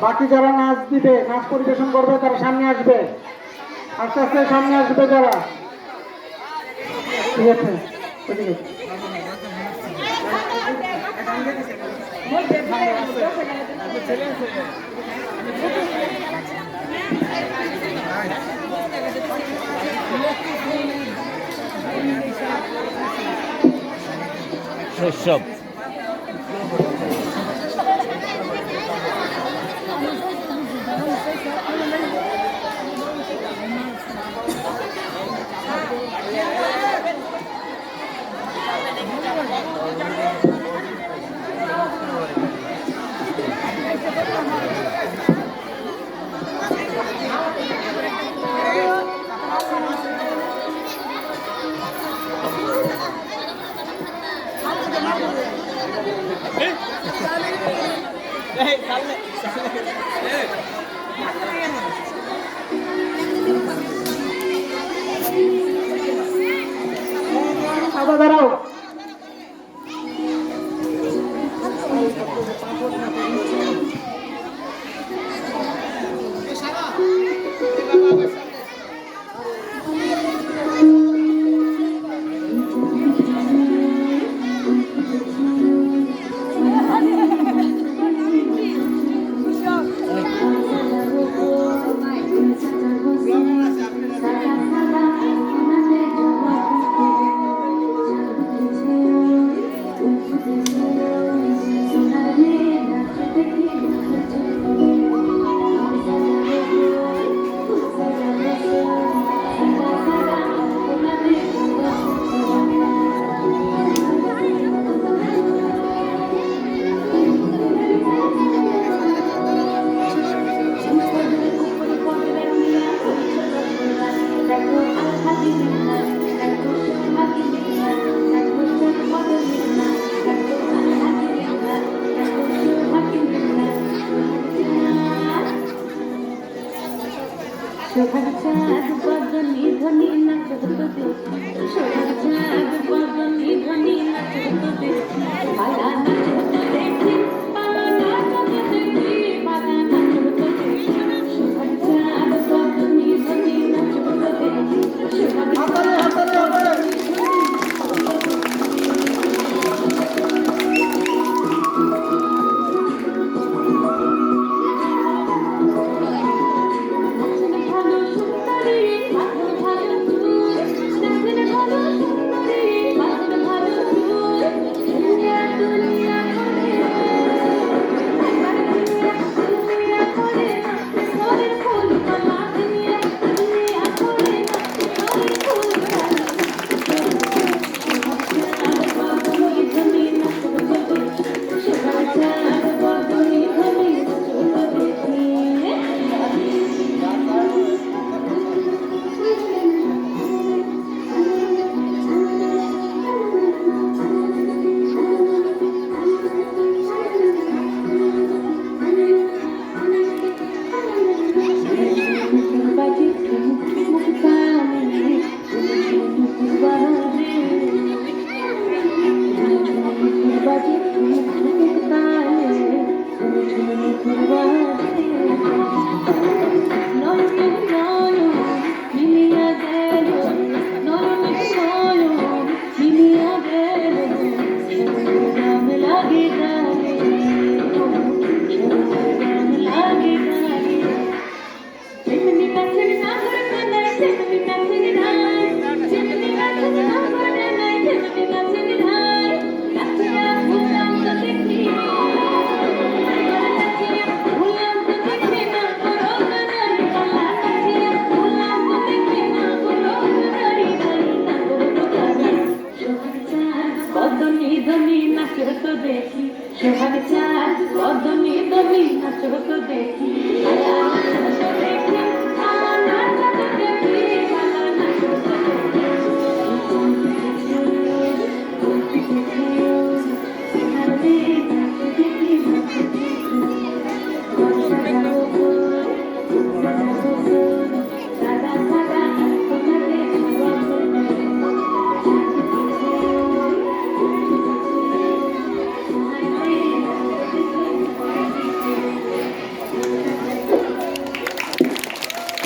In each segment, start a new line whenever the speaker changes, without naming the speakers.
বাকি যারা নাচ দিবে, নাচ পরিবেশন করবে তারা সামনে আসবে, আস্তে আস্তে সামনে আসবে যারা। ঠিক আছে,
সব
দাঁড়াও।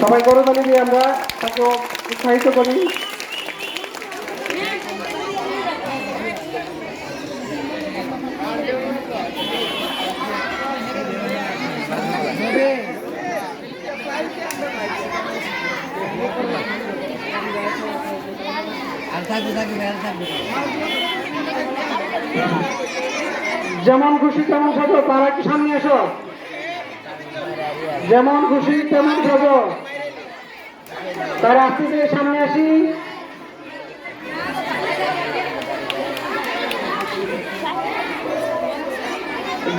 সবাই করতালি দিয়ে আমরা তাকে উৎসাহিত করি। যেমন খুশি তেমন সাজো, তারা একটু সামনে এসো। যেমন খুশি তেমন সাজো, তারা আস্তে ধীরে সামনে আসি।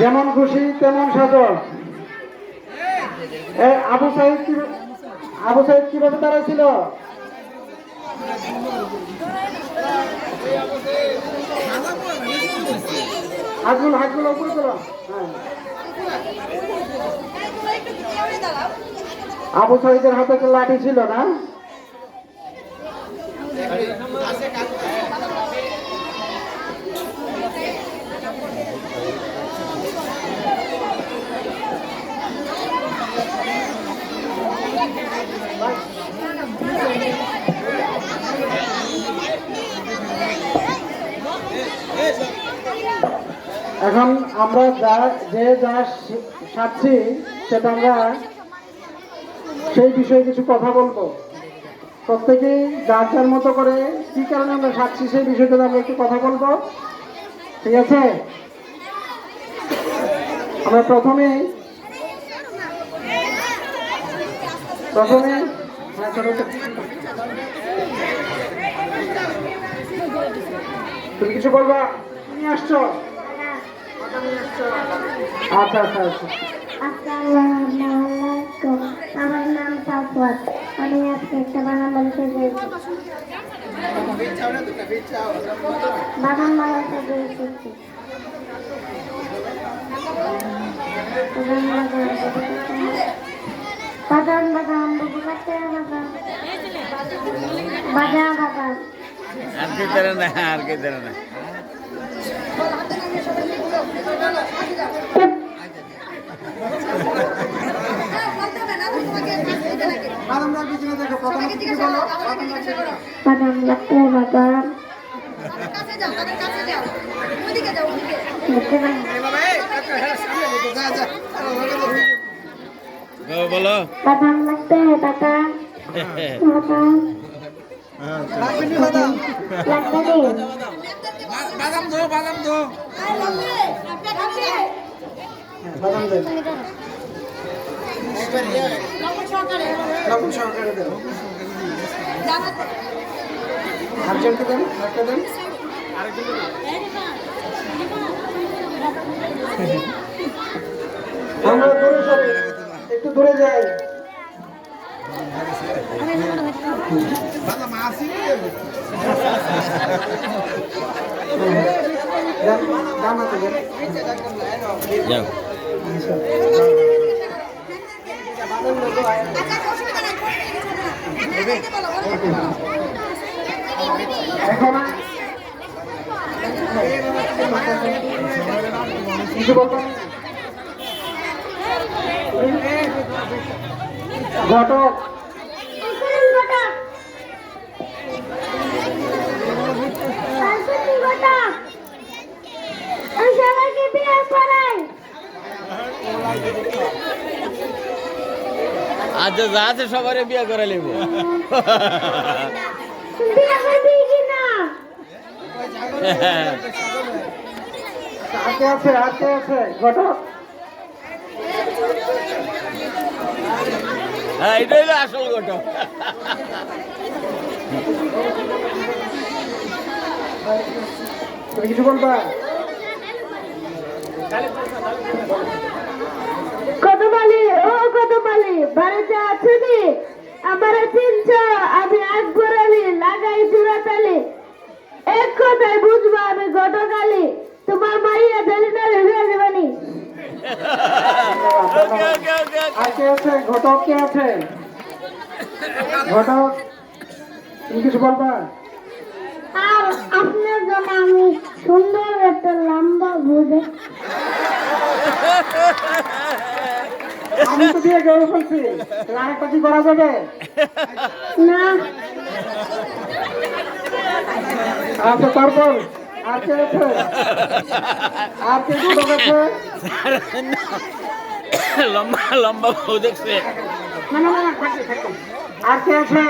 যেমন খুশি তেমন সাজো। আবু সাইদ কিভাবে দাঁড়াইছিল? হাতগুলো উপরে তোলো। হ্যাঁ, আবু সাইদের হাতে একটা লাঠি ছিল না? এখন আমরা যা সাজছি সেটা আমরা সেই বিষয়ে কিছু কথা বলবো। প্রত্যেকেই যার যার মতো করে কি কারণে আমরা সাজছি সেই বিষয়টা আমরা একটু কথা বলবো, ঠিক আছে? আমরা প্রথমে হ্যাঁ, তুমি কিছু বলবা? তুমি আসছো? আচ্ছা আচ্ছা আচ্ছা।
আসসালামু আলাইকুম, আমার নাম সাফওয়াত। আমি আজকে একটা বানান বলতে চাইছি। বাগান বানাতে গিয়েছি। বাগান বাগান বুবুকাতে বাগান বাগান বাগান।
আর কি ধরে না, আর কি ধরে না।
বাদাম লাগতে বাদাম
বলো
বাদাম লাগতে বাদাম বাদাম লাগবে
বাদাম দো, বাদাম দো।
বাদাম দেন, লবণ সহকারে দেন, আরেকজনকে দেন, আরেকটা দেন। আমরা দূরে সরি, একটু দূরে যাই। জানাতে দেন।
যাও।
এখন কিছু বলবেন? ঘটক
সবাইকে বিয়ে করাই।
আচ্ছা, যা আছে সবারই বিয়ে করে নেব।
বিয়ে করবি কিনা?
আজকে আছে ঘটক।
হ্যাঁ, এটাই হলো আসল ঘটক।
তুমি কিছু বলবা?
কত বালি ও কত বালি বাড়িতে আছো নি? আমার চিনছ? আমি আকবর আলী, লাগাই চূড়াতালি। এক কথায় বুঝবা আমি ঘটকালি। তোমার মাইয়া জানি না রেখে দেবানি।
ওকে, ওকে, ওকে, ওকে।
আর কে আছে? ঘটক কে আছে? ঘটক তুমি কিছু বলবা?
আর আপনার জন্য আমি সুন্দর একটা লম্বা বুঝে।
আমি তো বিয়ে করে ফেলছি আরেকটা কি করা যাবে?
না
আচ্ছা তারপর আর কে আছে? আর কে ঘটক আছে?
লম্বা লম্বা বউ দেখছে
না না না, থাকবে, থাকবে। আর কে আছে?